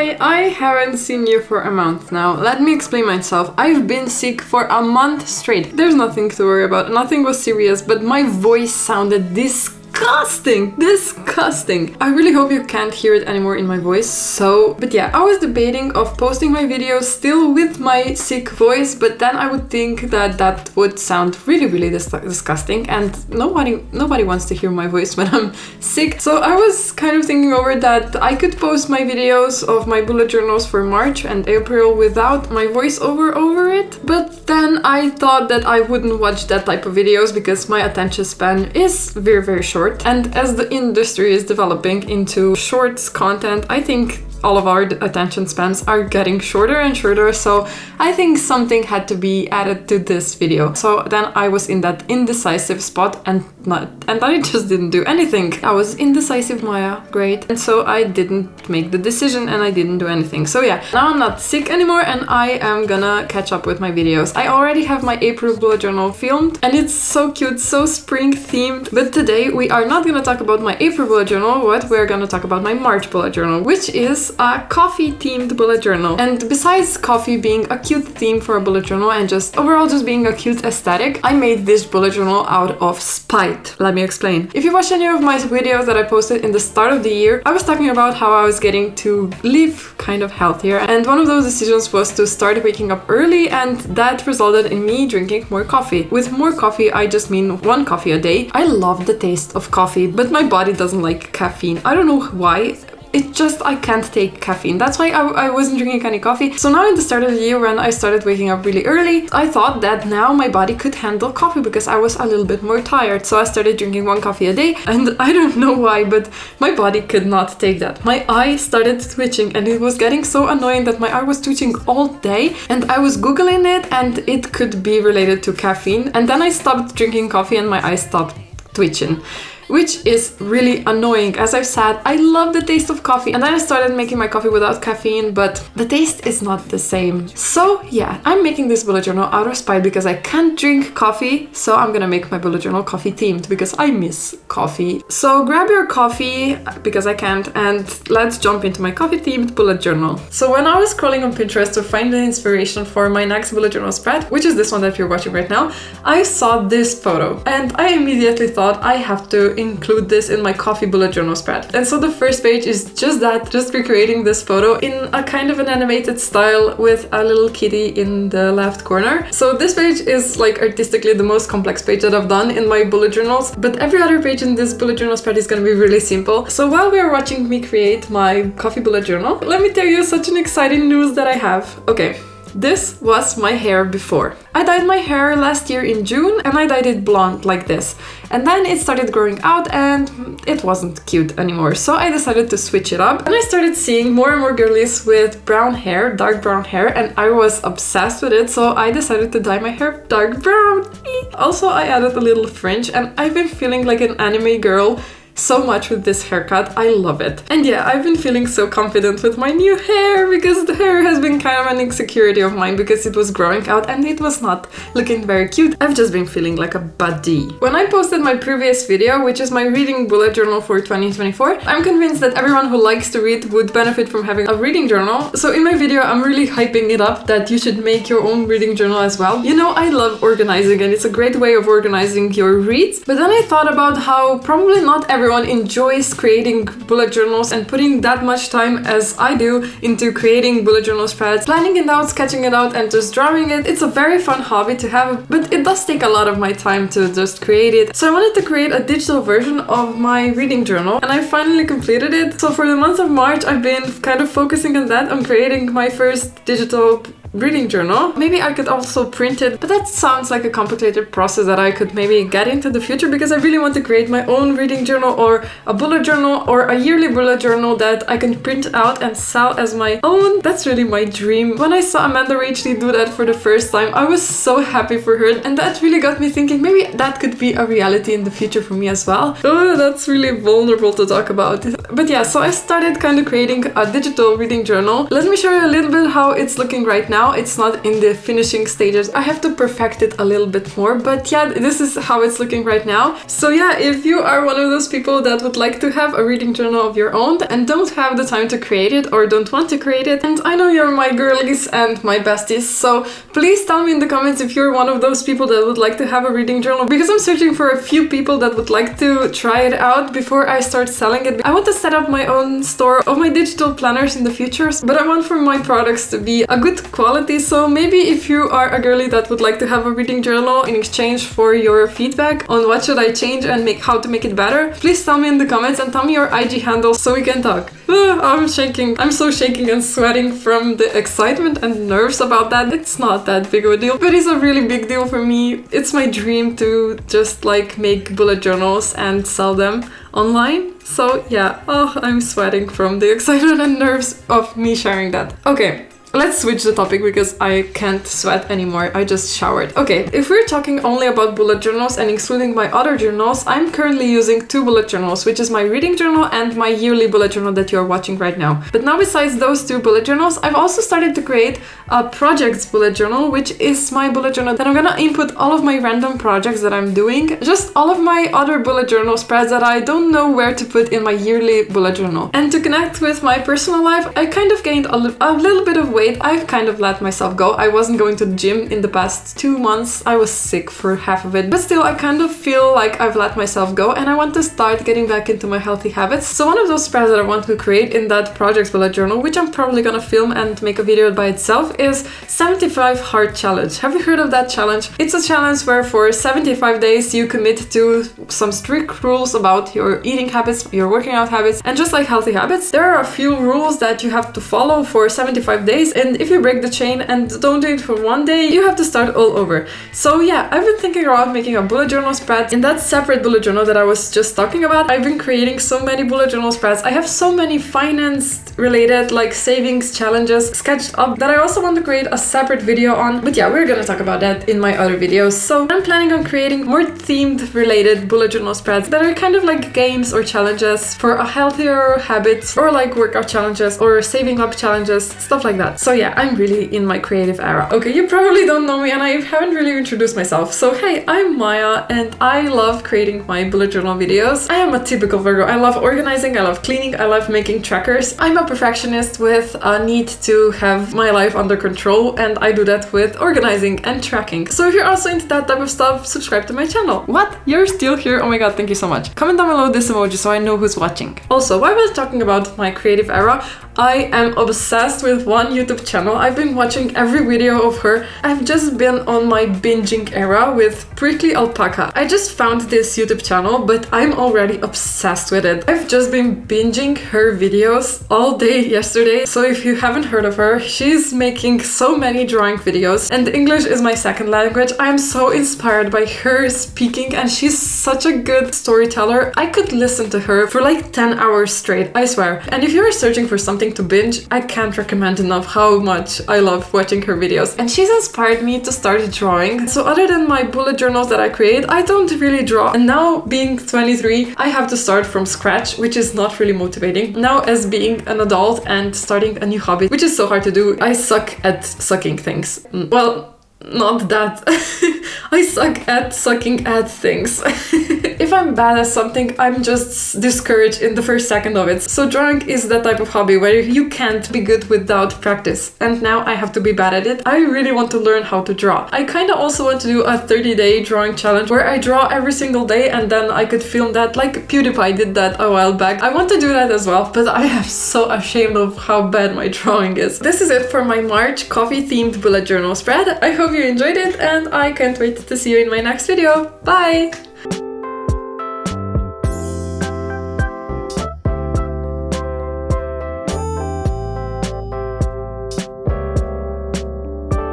Hi, I haven't seen you for a month now. Let me explain myself. I've been sick for a month straight. There's nothing to worry about. Nothing was serious, but my voice sounded disgusting. I really hope you can't hear it anymore in my voice. But yeah, I was debating of posting my videos still with my sick voice, but then I would think that would sound really disgusting, and nobody wants to hear my voice when I'm sick. So I was kind of thinking over that I could post my videos of my bullet journals for March and April without my voiceover over it, but then I thought that I wouldn't watch that type of videos because my attention span is very short. And as the industry is developing into shorts content, I think all of our attention spans are getting shorter and shorter, so I think something had to be added to this video. So then I was in that indecisive spot and I just didn't do anything. I was indecisive, Maya, great. And so I didn't make the decision and I didn't do anything. So yeah, now I'm not sick anymore and I am gonna catch up with my videos. I already have my April bullet journal filmed and it's so cute, so spring themed. But today we are not gonna talk about my April bullet journal, but we're gonna talk about my March bullet journal, which is a coffee themed bullet journal. And besides coffee being a cute theme for a bullet journal and just overall just being a cute aesthetic, I made this bullet journal out of spite. Let me explain. If you watched any of my videos that I posted in the start of the year, I was talking about how I was getting to live kind of healthier, and one of those decisions was to start waking up early, and that resulted in me drinking more coffee. With more coffee, I just mean 1 coffee a day. I love the taste of coffee, but my body doesn't like caffeine. I don't know why. I can't take caffeine. That's why I wasn't drinking any coffee. So now in the start of the year, when I started waking up really early, I thought that now my body could handle coffee because I was a little bit more tired. So I started drinking 1 coffee a day, and I don't know why, but my body could not take that. My eye started twitching and it was getting so annoying that my eye was twitching all day, and I was Googling it and it could be related to caffeine. And then I stopped drinking coffee and my eye stopped twitching, which is really annoying. As I've said, I love the taste of coffee, and then I started making my coffee without caffeine, but the taste is not the same. So yeah, I'm making this bullet journal out of spite because I can't drink coffee, so I'm gonna make my bullet journal coffee themed because I miss coffee. So grab your coffee, because I can't, and let's jump into my coffee themed bullet journal. So when I was scrolling on Pinterest to find the inspiration for my next bullet journal spread, which is this one that you're watching right now, I saw this photo and I immediately thought I have to include this in my coffee bullet journal spread. And so the first page is just recreating this photo in a kind of an animated style with a little kitty in the left corner. So this page is like artistically the most complex page that I've done in my bullet journals, but every other page in this bullet journal spread is gonna be really simple. So while we are watching me create my coffee bullet journal, let me tell you such an exciting news that I have. Okay. This was my hair before. I dyed my hair last year in June and I dyed it blonde like this. And then it started growing out and it wasn't cute anymore. So I decided to switch it up. And I started seeing more and more girlies with brown hair, dark brown hair, and I was obsessed with it. So I decided to dye my hair dark brown. Also, I added a little fringe and I've been feeling like an anime girl so much with this haircut. I love it. And yeah, I've been feeling so confident with my new hair because the hair has been kind of an insecurity of mine because it was growing out and it was not looking very cute. I've just been feeling like a baddie. When I posted my previous video, which is my reading bullet journal for 2024, I'm convinced that everyone who likes to read would benefit from having a reading journal. So in my video, I'm really hyping it up that you should make your own reading journal as well. You know, I love organizing and it's a great way of organizing your reads. But then I thought about how probably not everyone enjoys creating bullet journals and putting that much time as I do into creating bullet journal spreads, planning it out, sketching it out, and just drawing it. It's a very fun hobby to have, but it does take a lot of my time to just create it. So I wanted to create a digital version of my reading journal, and I finally completed it. So for the month of March, I've been kind of focusing on that, on creating my first digital reading journal. Maybe I could also print it, but that sounds like a complicated process that I could maybe get into the future because I really want to create my own reading journal or a bullet journal or a yearly bullet journal that I can print out and sell as my own. That's really my dream. When I saw Amanda Rachley do that for the first time, I was so happy for her, and that really got me thinking maybe that could be a reality in the future for me as well. Oh, that's really vulnerable to talk about. But yeah, so I started kind of creating a digital reading journal. Let me show you a little bit how it's looking right now. now. It's not in the finishing stages. I have to perfect it a little bit more, but yeah, this is how it's looking right now. So yeah, if you are one of those people that would like to have a reading journal of your own and don't have the time to create it or don't want to create it, and I know you're my girlies and my besties, so please tell me in the comments if you're one of those people that would like to have a reading journal, because I'm searching for a few people that would like to try it out before I start selling it. I want to set up my own store of my digital planners in the future, but I want for my products to be a good quality, so maybe if you are a girly that would like to have a reading journal in exchange for your feedback on what should I change and how to make it better, please tell me in the comments and tell me your IG handle so we can talk. I'm shaking. I'm so shaking and sweating from the excitement and nerves about that. It's not that big of a deal, but it's a really big deal for me. It's my dream to just like make bullet journals and sell them online. So yeah, I'm sweating from the excitement and nerves of me sharing that. Okay. Let's switch the topic because I can't sweat anymore. I just showered. Okay, if we're talking only about bullet journals and excluding my other journals, I'm currently using 2 bullet journals, which is my reading journal and my yearly bullet journal that you're watching right now. But now besides those 2 bullet journals, I've also started to create a projects bullet journal, which is my bullet journal that I'm gonna input all of my random projects that I'm doing, just all of my other bullet journal spreads that I don't know where to put in my yearly bullet journal. And to connect with my personal life, I kind of gained a little bit of weight. I've kind of let myself go. I wasn't going to the gym in the past 2 months. I was sick for half of it, but still I kind of feel like I've let myself go and I want to start getting back into my healthy habits. So one of those spreads that I want to create in that projects bullet journal, which I'm probably gonna film and make a video by itself, is 75 Hard Challenge. Have you heard of that challenge? It's a challenge where for 75 days you commit to some strict rules about your eating habits, your working out habits, and just like healthy habits, there are a few rules that you have to follow for 75 days, and if you break the chain and don't do it for 1 day, you have to start all over. So yeah, I've been thinking about making a bullet journal spread in that separate bullet journal that I was just talking about. I've been creating so many bullet journal spreads. I have so many finance related like savings challenges sketched up that I also want to create a separate video on. But yeah, we're gonna talk about that in my other videos. So I'm planning on creating more themed related bullet journal spreads that are kind of like games or challenges for a healthier habits, or like workout challenges or saving up challenges, stuff like that. So yeah, I'm really in my creative era. Okay, you probably don't know me and I haven't really introduced myself. So hey, I'm Maya and I love creating my bullet journal videos. I am a typical Virgo. I love organizing, I love cleaning, I love making trackers. I'm a perfectionist with a need to have my life under control, and I do that with organizing and tracking. So if you're also into that type of stuff, subscribe to my channel. What? You're still here? Oh my god, thank you so much. Comment down below this emoji so I know who's watching. Also, while I was talking about my creative era, I am obsessed with one YouTube channel. I've been watching every video of her. I've just been on my binging era with Prickly Alpaca. I just found this YouTube channel, but I'm already obsessed with it. I've just been binging her videos all day yesterday. So if you haven't heard of her, she's making so many drawing videos, and English is my second language. I'm so inspired by her speaking, and she's such a good storyteller. I could listen to her for like 10 hours straight, I swear. And if you're searching for something to binge, I can't recommend enough how much I love watching her videos. And she's inspired me to start drawing. So other than my bullet journals that I create, I don't really draw. And now being 23, I have to start from scratch, which is not really motivating. Now as being an adult and starting a new hobby, which is so hard to do, I suck at sucking things. Well, not that. I suck at sucking at things. If I'm bad at something, I'm just discouraged in the first second of it. So drawing is that type of hobby where you can't be good without practice. And now I have to be bad at it. I really want to learn how to draw. I kind of also want to do a 30-day drawing challenge where I draw every single day and then I could film that, like PewDiePie did that a while back. I want to do that as well, but I am so ashamed of how bad my drawing is. This is it for my March coffee-themed bullet journal spread. I hope you enjoyed it and I can't wait to see you in my next video. Bye!